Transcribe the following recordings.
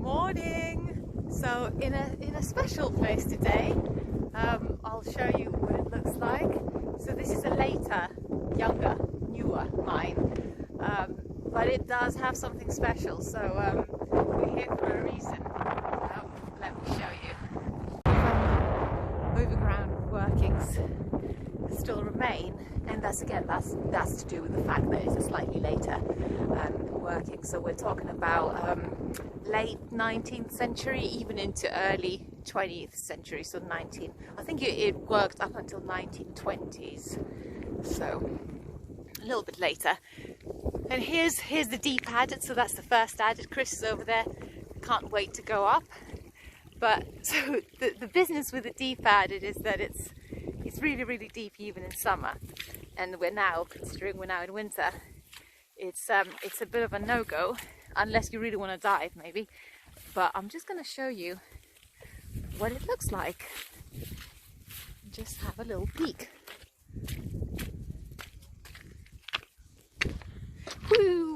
Morning! So in a special place today, I'll show you what it looks like. So this is a later, younger, newer mine, but it does have something special. So we're here for a reason. Let me show you. Overground workings still remain, and that's to do with the fact that it's a slightly later working. So we're talking about late 19th century, even into early 20th century. So I think it worked up until 1920s. So a little bit later. And here's the deep adit. So that's the first adit. Chris is over there. Can't wait to go up. But so the business with the deep adit is that it's really, really deep even in summer. And considering we're now in winter, it's a bit of a no-go unless you really want to dive maybe. But I'm just going to show you what it looks like. Just have a little peek. Woo!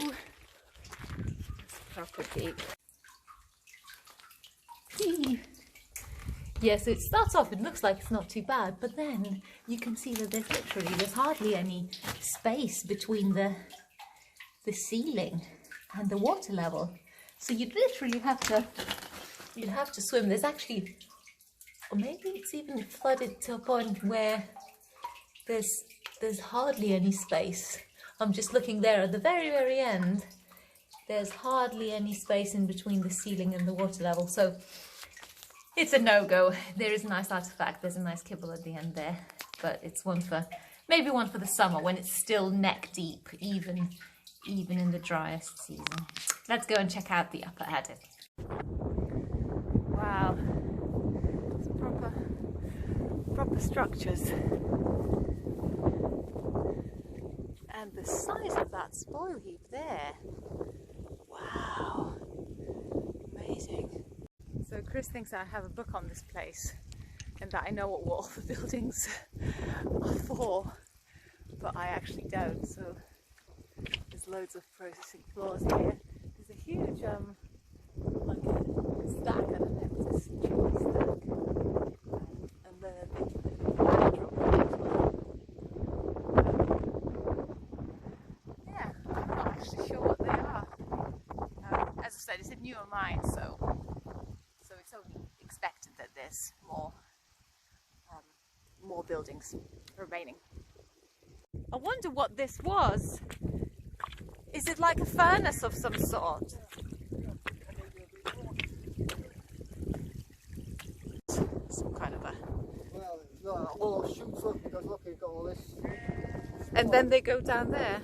That's a proper peek. Yeah, so it starts off, it looks like it's not too bad, but then you can see that there's hardly any space between the ceiling and the water level. So you'd literally have to swim. There's actually, or maybe it's even flooded to a point where there's hardly any space. I'm just looking there at the very, very end. There's hardly any space in between the ceiling and the water level. So it's a no-go. There is a nice artifact. There's a nice kibble at the end there, but it's maybe one for the summer when it's still neck deep, even in the driest season. Let's go and check out the upper adit. Wow, it's proper structures, and the size of that spoil heap there. Wow, amazing. So Chris thinks I have a book on this place and that I know what all the buildings are for, but I actually don't. So there's loads of processing floors here. There's a huge like a stack, I don't know if it's a chimney stack, and then a big backdrop as well. Yeah, I'm not actually sure what they are. As I said, it's a newer mine, so it's only expected that there's more buildings remaining. I wonder what this was. Is it like a furnace of some sort? Some kind of a... Well, no, all shoots up because look, you've got all this. And then they go down there?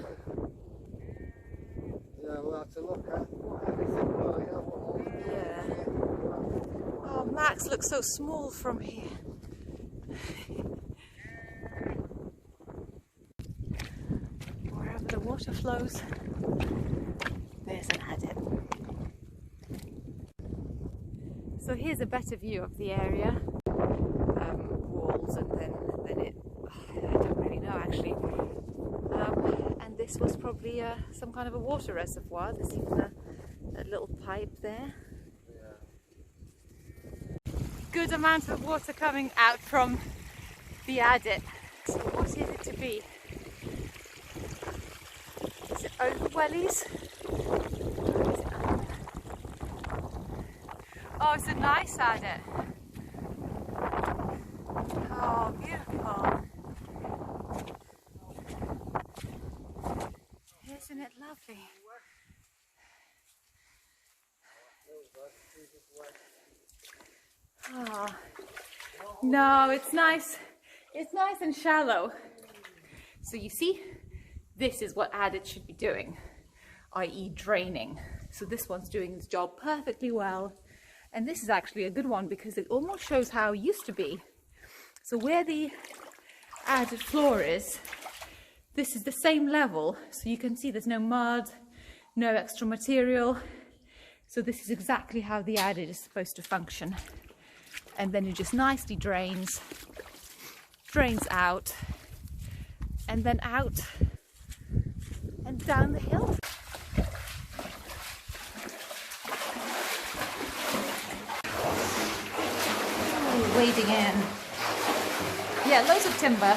Yeah, we'll have to look at everything. Yeah. Oh, Max looks so small from here. Wherever the water flows, there's an adit. So here's a better view of the area. Walls, and then it, I don't really know actually. And this was probably some kind of a water reservoir. There's even a little pipe there. Good amount of water coming out from the adit. So what is it to be? Is it over wellies? Or is it under? Oh, it's a nice adit. Oh, beautiful. Isn't it lovely? Oh, no, it's nice. It's nice and shallow. So you see, this is what adit should be doing, i.e. draining. So this one's doing its job perfectly well. And this is actually a good one because it almost shows how it used to be. So where the adit floor is, this is the same level. So you can see there's no mud, no extra material. So this is exactly how the adit is supposed to function. And then it just nicely drains out, and then out and down the hill. wading in. Yeah, loads of timber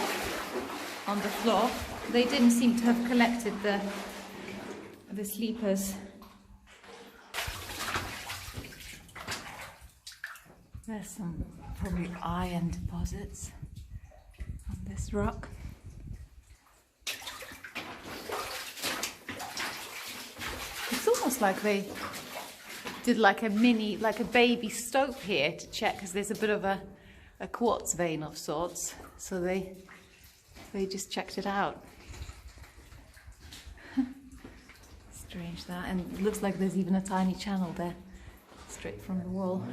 on the floor. They didn't seem to have collected the sleepers. There's some probably iron deposits on this rock. It's almost like they did like a baby stope here to check, because there's a bit of a quartz vein of sorts. So they just checked it out. Strange that, and it looks like there's even a tiny channel there, straight from the wall.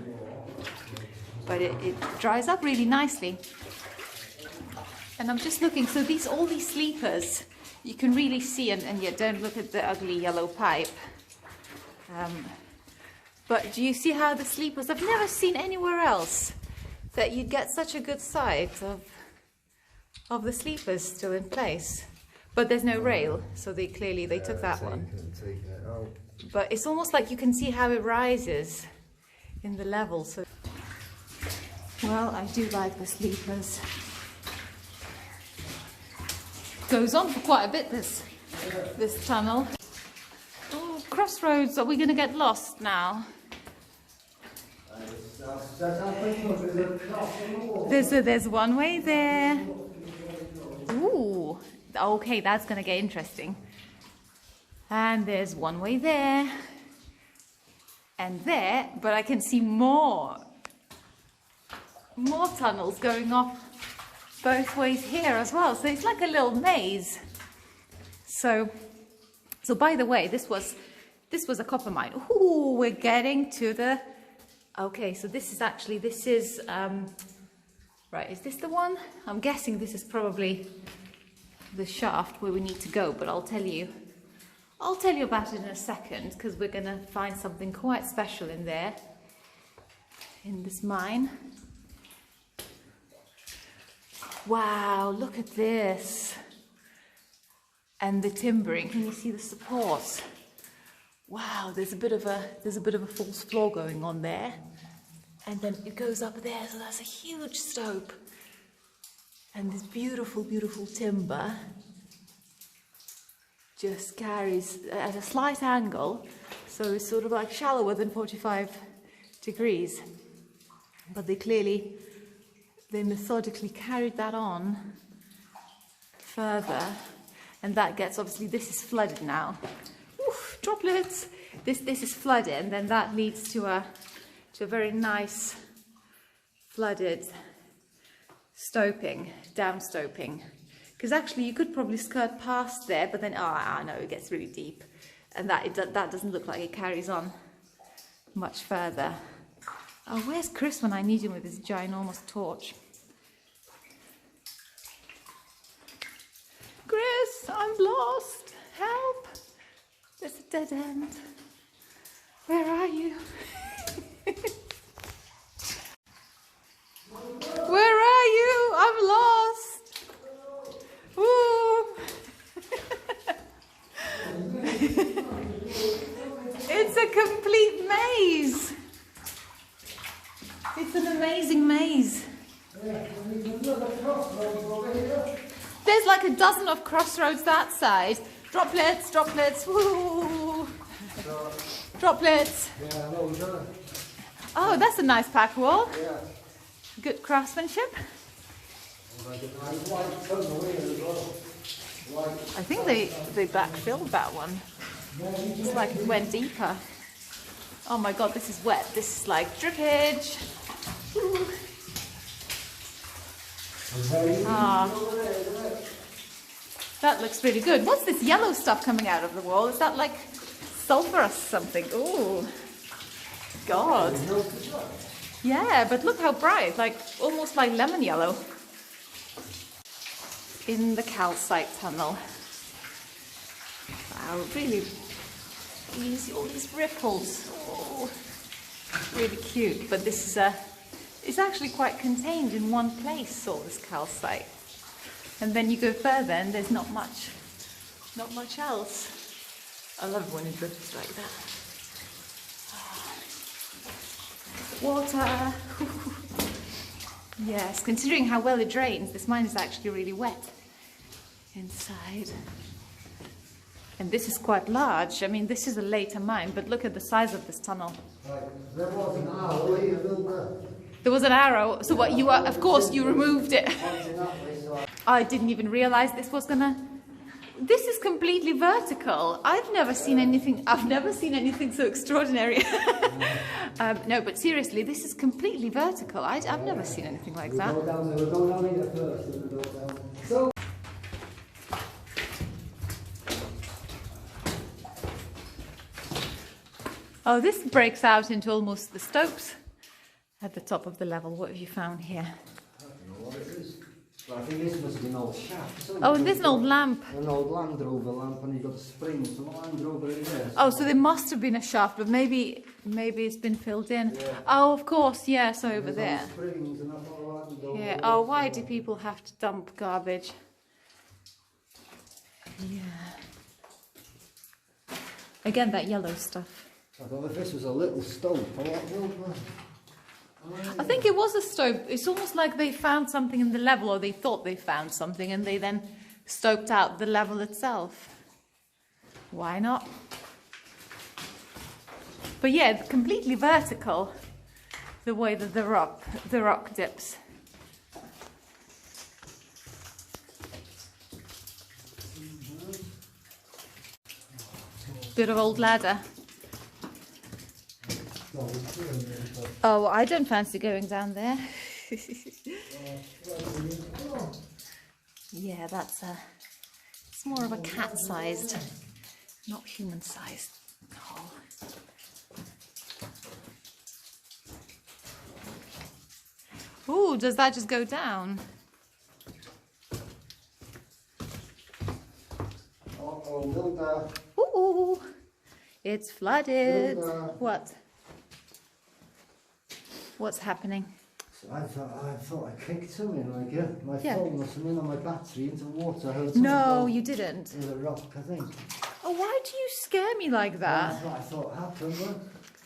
But it dries up really nicely. And I'm just looking, so all these sleepers, you can really see, and yet don't look at the ugly yellow pipe. But do you see how the sleepers, I've never seen anywhere else that you'd get such a good sight of the sleepers still in place. But there's no rail, so they took that one. But it's almost like you can see how it rises in the level. So, well, I do like the sleepers. Goes on for quite a bit, this tunnel. Oh, crossroads, are we going to get lost now? There's one way there. Ooh, okay, that's going to get interesting. And there's one way there. And there, but I can see more tunnels going off both ways here as well. So it's like a little maze. So by the way, this was a copper mine. Ooh, we're getting to the... Okay, so this is right, is this the one? I'm guessing this is probably the shaft where we need to go, but I'll tell you about it in a second, because we're going to find something quite special in there, in this mine. Wow, look at this. And the timbering, can you see the supports? Wow, there's a bit of a false floor going on there. And then it goes up there, so that's a huge slope. And this beautiful, beautiful timber just carries at a slight angle, so it's sort of like shallower than 45 degrees. But they methodically carried that on further, and that gets, obviously this is flooded now. Oof, droplets! This is flooded, and then that leads to a very nice flooded stoping, downstoping. Because actually you could probably skirt past there, but then, no, it gets really deep. And that doesn't look like it carries on much further. Oh, where's Chris when I need him with his ginormous torch? Chris, I'm lost. Help. There's a dead end. Where are you? Where are you? I'm lost. Ooh. It's a complete maze. It's an amazing maze. There's like a dozen of crossroads that side. Droplets, droplets, woo! Droplets. Oh, that's a nice pack wall. Good craftsmanship. I think they backfilled that one. It's like it went deeper. Oh my god, this is wet. This is like drippage. That looks really good. What's this yellow stuff coming out of the wall? Is that like sulfur or something? Ooh, God. Yeah, but look how bright, like almost like lemon yellow. In the calcite tunnel. Wow, really, all these ripples. Oh, really cute. But this is it's actually quite contained in one place, all this calcite. And then you go further and there's not much else. I love when it drips like that. Water. Yes, considering how well it drains, this mine is actually really wet inside. And this is quite large. I mean, this is a later mine, but look at the size of this tunnel. Right. There was an arrow here, There was an arrow. So what, you are, of course, you removed it. I didn't even realize this was gonna... This is completely vertical. I've never seen anything so extraordinary. No, but seriously, this is completely vertical. I've never seen anything like that. We'll go down here first and we'll go down. So, Oh, this breaks out into almost the stopes at the top of the level. What have you found here? I don't know what it is. But I think this must be an old shaft. Oh, and there's an old lamp. An old Land Rover lamp, and you've got the springs from the Land Rover in there. Oh, so there must have been a shaft, but maybe it's been filled in. Yeah. Oh, of course, yes, over There's there. all springs and that's all Land Rover. Yeah. Oh, why do people have to dump garbage? Yeah. Again, that yellow stuff. I thought if this was a little stone, I think it was a stope. It's almost like they found something in the level, or they thought they found something, and they then stoped out the level itself. Why not? But yeah, it's completely vertical, the way that the rock dips. Bit of old ladder. Oh, I don't fancy going down there. Yeah, it's more of a cat-sized, not human-sized hole. Ooh, does that just go down? Ooh, it's flooded. What? What's happening? I thought I kicked something like my phone or something on my battery into water. No, you didn't. With a rock, I think. Oh, why do you scare me like that? That's what I thought happened.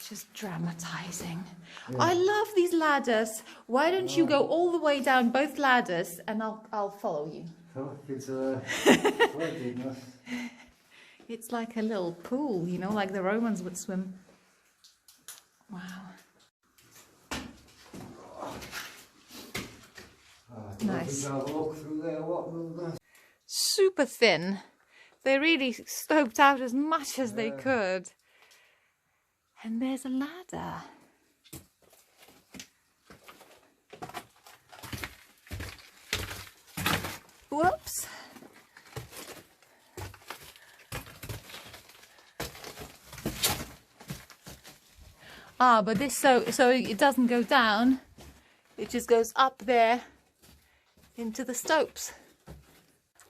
Just dramatizing. Yeah. I love these ladders. Why don't you go all the way down both ladders and I'll follow you. Oh, it's flooded. It's like a little pool, you know, like the Romans would swim. Wow. Nice. Super thin. They really stoped out as much as they could. And there's a ladder. Whoops. Ah, but this so it doesn't go down. It just goes up there into the stopes.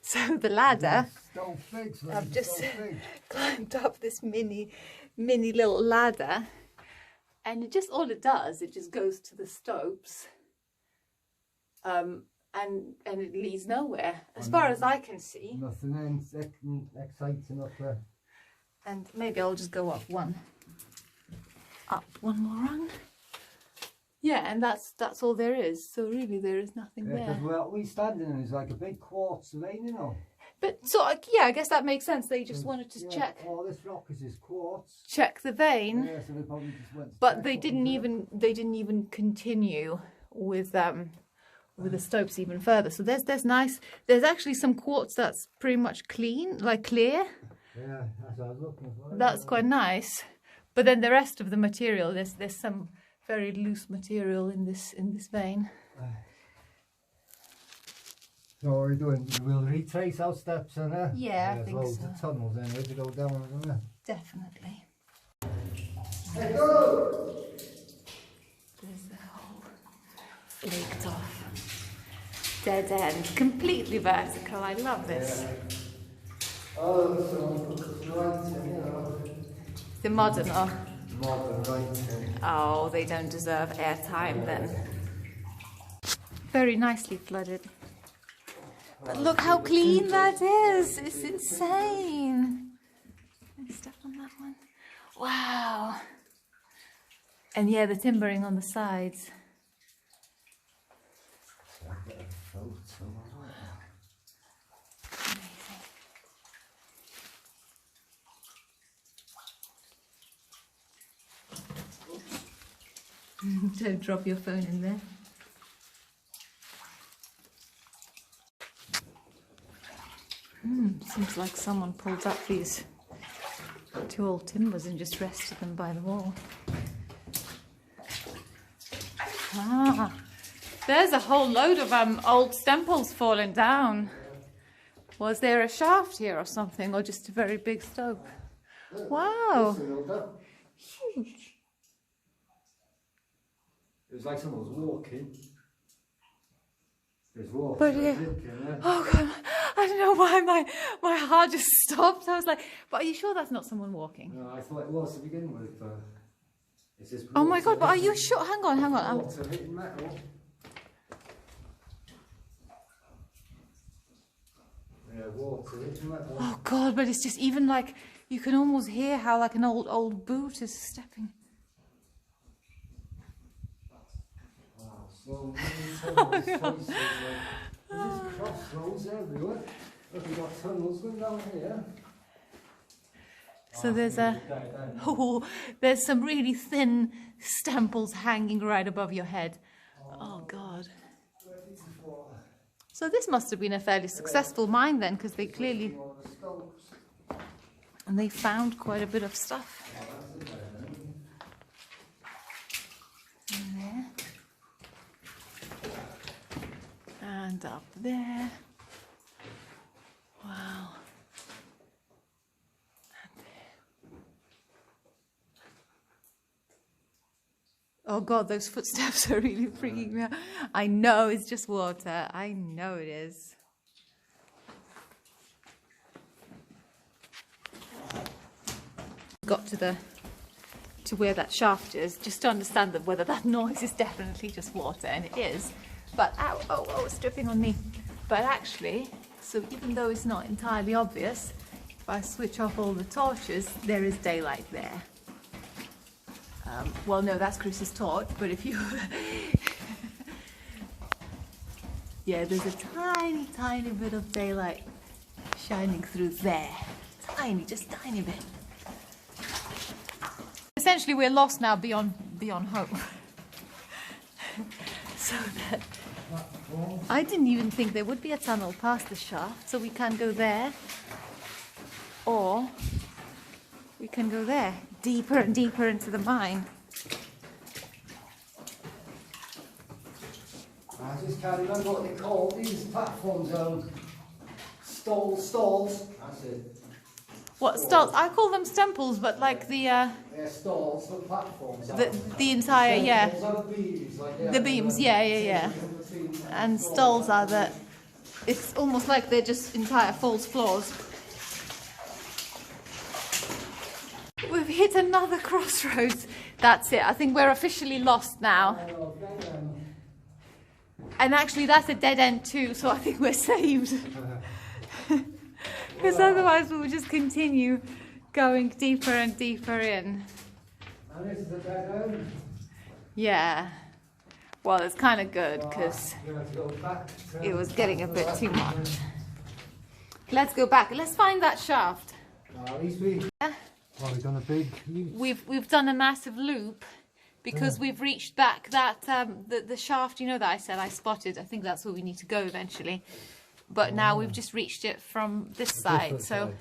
So the ladder, I've just climbed up this mini little ladder, and it just, all it does, it just goes to the stopes, and it leads nowhere, as far as I can see. Nothing exciting up there. And maybe I'll just go up one more rung. Yeah, and that's all there is. So really, there is nothing there. Because what we standing in is like a big quartz vein, you know. But so yeah, I guess that makes sense. They just wanted to check. All this rock is quartz. Check the vein. Yeah, so they probably just went. But they didn't even continue with the stopes even further. So there's actually some quartz that's pretty much clean, like clear. Yeah, that's what I was looking for. That's quite nice. But then the rest of the material, there's some very loose material in this vein. So what are we doing? We'll retrace our steps in there. Yeah, I think loads so. of tunnels anyway to go down, isn't there? Definitely. Hey, go! There's the hole flaked off. Dead end. Completely vertical. I love this. Yeah. Oh, so right, you know. The modern or? Modern, right. Oh, they don't deserve airtime then. Very nicely flooded. But look how clean that is. It's insane. There's stuff on that one. Wow. And yeah, the timbering on the sides. Don't drop your phone in there. Seems like someone pulled up these two old timbers and just rested them by the wall. Ah, there's a whole load of old stemples falling down. Was there a shaft here or something, or just a very big stope? Wow, huge. It was like someone was walking. There's water. But oh God, I don't know why my heart just stopped. I was like, but are you sure that's not someone walking? No, I thought it was to begin with, but it's just Oh my God, but are you sure? Hang on. Water hitting metal. Yeah, water hitting metal. Oh God, but it's just even like, you can almost hear how like an old boot is stepping. Wow, so many tunnels, there's just crossroads everywhere. Look, we've got tunnels going down here. So there's some really thin stemples hanging right above your head. Oh God. So this must have been a fairly successful mine then, because they clearly, and they found quite a bit of stuff. And there. And up there. Wow. Oh God, those footsteps are really freaking me out. I know it's just water. I know it is. Got to where that shaft is, just to understand that whether that noise is definitely just water, and it is. But oh, it's dripping on me. But actually, so even though it's not entirely obvious, if I switch off all the torches, there is daylight there. Well, no, that's Chris's torch, but if you... yeah, there's a tiny bit of daylight shining through there. Just tiny bit. Essentially, we're lost now beyond hope. So that... I didn't even think there would be a tunnel past the shaft, so we can go there, or we can go there, deeper and deeper into the mine. I just can't remember what they call these platforms. Stalls. That's it. What stalls? I call them stemples, but like the Yeah, stalls, the platforms. the entire, yeah. Are the beams, like, yeah. The beams, yeah. And stalls are the, it's almost like they're just entire false floors. We've hit another crossroads. That's it. I think we're officially lost now. And actually that's a dead end too, so I think we're saved. Because otherwise we would just continue going deeper and deeper in. And this is a dead end. Yeah. Well, it's kind of good because it was getting a bit too much. Let's go back. Let's find that shaft. At least we've done a big loop. We've done a massive loop because we've reached back that the shaft, you know, that I said I spotted. I think that's where we need to go eventually. But now we've just reached it from this side. So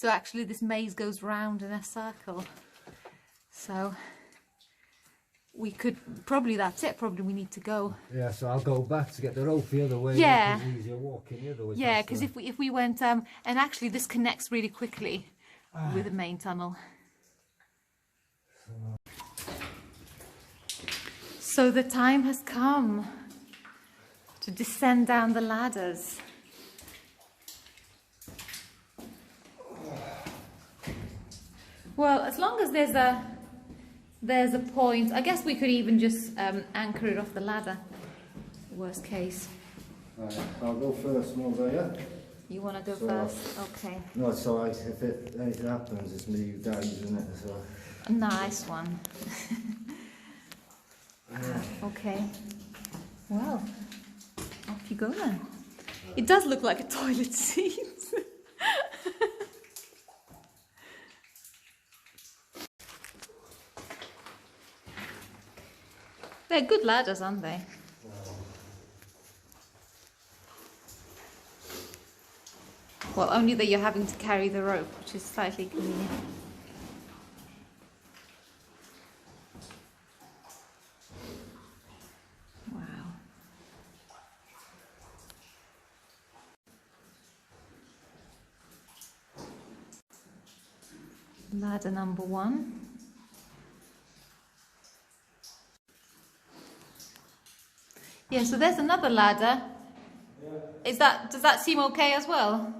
actually this maze goes round in a circle. So we could probably, that's it. Probably we need to go. Yeah, so I'll go back to get the rope the other way. Yeah. It's easier walking the other way. Yeah, because if we went and actually this connects really quickly with the main tunnel. So the time has come to descend down the ladders. Well, as long as there's a point, I guess we could even just anchor it off the ladder. Worst case. Right, I'll go first, Mother, yeah? You want to go first? Okay. No, it's alright. If anything happens, it's me who dies, isn't it? So. A nice one. Okay. Well, off you go then. It does look like a toilet seat. They're good ladders, aren't they? Well, only that you're having to carry the rope, which is slightly convenient. Wow. Ladder number 1. Yeah, so there's another ladder. Does that seem okay as well?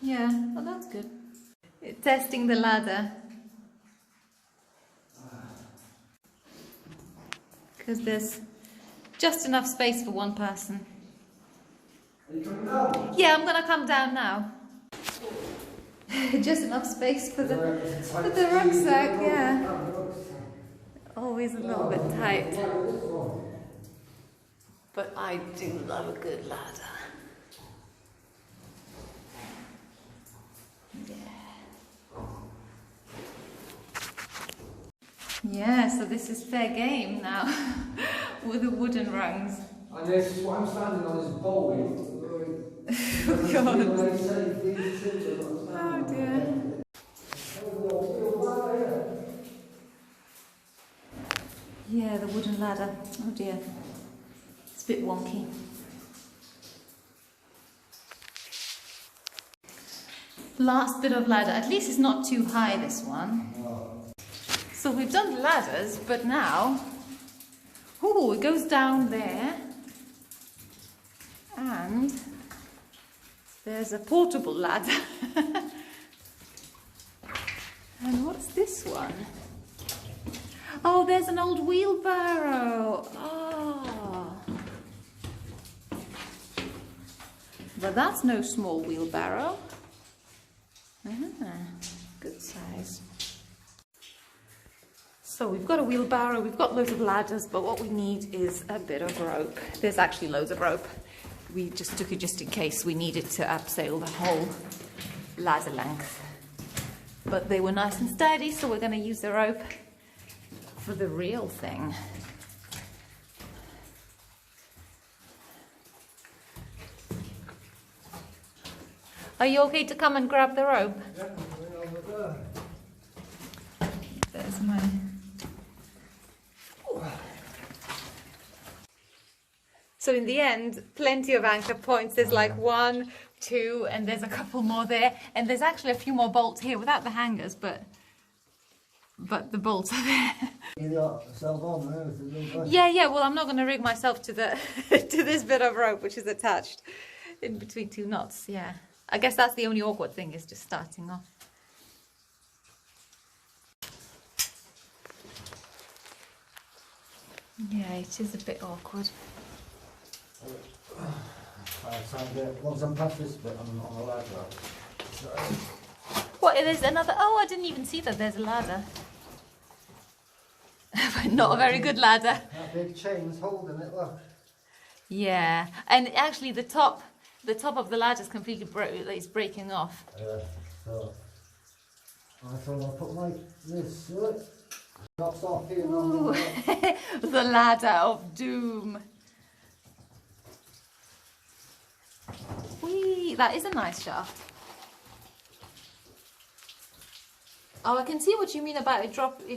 Yeah, well that's good. Testing the ladder. Because there's just enough space for one person. Are you coming down? Yeah, I'm gonna come down now. Just enough space for the rucksack, yeah. Always a little bit tight. But I do love a good ladder. Yeah, so this is fair game now with the wooden rungs. And this is what I'm standing on is bowling. Oh God. Oh dear. Yeah, the wooden ladder. Oh dear. It's a bit wonky. Last bit of ladder. At least it's not too high, this one. So we've done the ladders, but now, oh, it goes down there, and there's a portable ladder. And what's this one? Oh, there's an old wheelbarrow. Oh. But that's no small wheelbarrow. Good size. So we've got a wheelbarrow, we've got loads of ladders, but what we need is a bit of rope. There's actually loads of rope. We just took it just in case we needed to abseil the whole ladder length. But they were nice and sturdy, so we're going to use the rope for the real thing. Are you okay to come and grab the rope? Yeah, over there. There's mine. So in the end, plenty of anchor points. There's like 1, 2, and there's a couple more there. And there's actually a few more bolts here without the hangers, but the bolts are there. Yeah, well, I'm not going to rig myself to the to this bit of rope, which is attached in between 2 knots, yeah. I guess that's the only awkward thing, is just starting off. Yeah, it is a bit awkward. Once I'm past this bit, I'm on a ladder. What, there's another... Oh, I didn't even see that there's a ladder. But not a very good ladder. That big chain's holding it, look. Yeah, and actually the top of the ladder is completely breaking off. Yeah, so I thought I'll put my this drops off here. Ooh. The ladder of doom. Whee, that is a nice shaft. Oh, I can see what you mean about it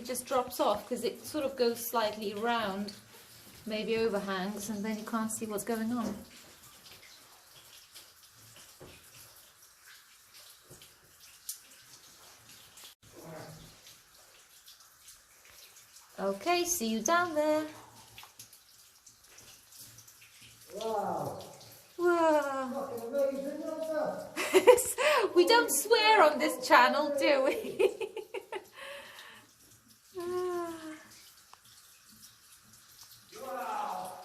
just drops off, because it sort of goes slightly round, maybe overhangs, and then you can't see what's going on. Okay, see you down there. Wow. Whoa. Fucking amazing, what's that? We don't swear on this channel, do we? Wow.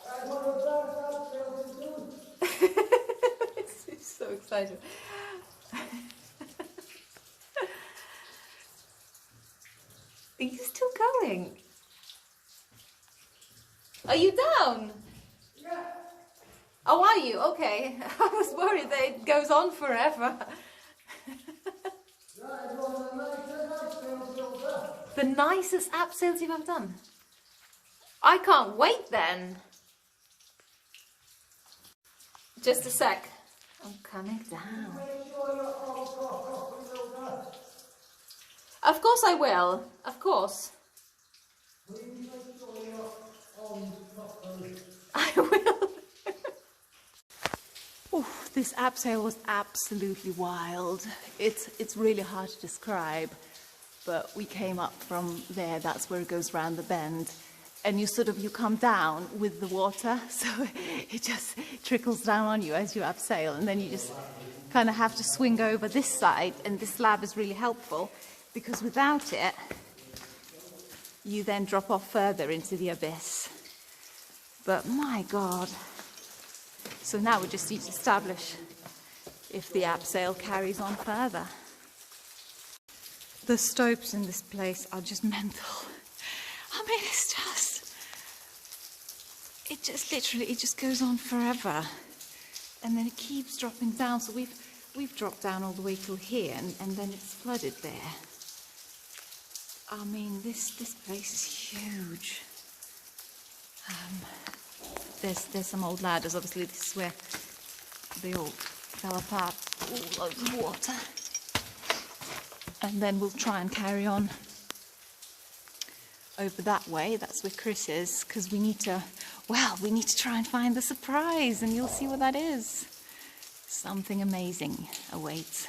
That's one of those It's so excited. Are you still going? Are you down? Yeah. Oh, are you? Okay. I was worried that it goes on forever. That is one of the nicest abseils built up. The nicest abseils you've ever done? I can't wait then. Just a sec. I'm coming down. Of course I will. Of course. I will. Oof, this abseil was absolutely wild. It's really hard to describe, but we came up from there. That's where it goes round the bend, and you come down with the water, so it just trickles down on you as you abseil, and then you just kind of have to swing over this side. And this slab is really helpful because without it, you then drop off further into the abyss. But my God. So now we just need to establish if the abseil carries on further. The stopes in this place are just mental. I mean, it just literally goes on forever. And then it keeps dropping down. So we've dropped down all the way till here, and then it's flooded there. I mean, this place is huge. There's some old ladders. Obviously, this is where they all fell apart. Ooh, loads of water. And then we'll try and carry on over that way. That's where Chris is, because we need to try and find the surprise, and you'll see what that is. Something amazing awaits.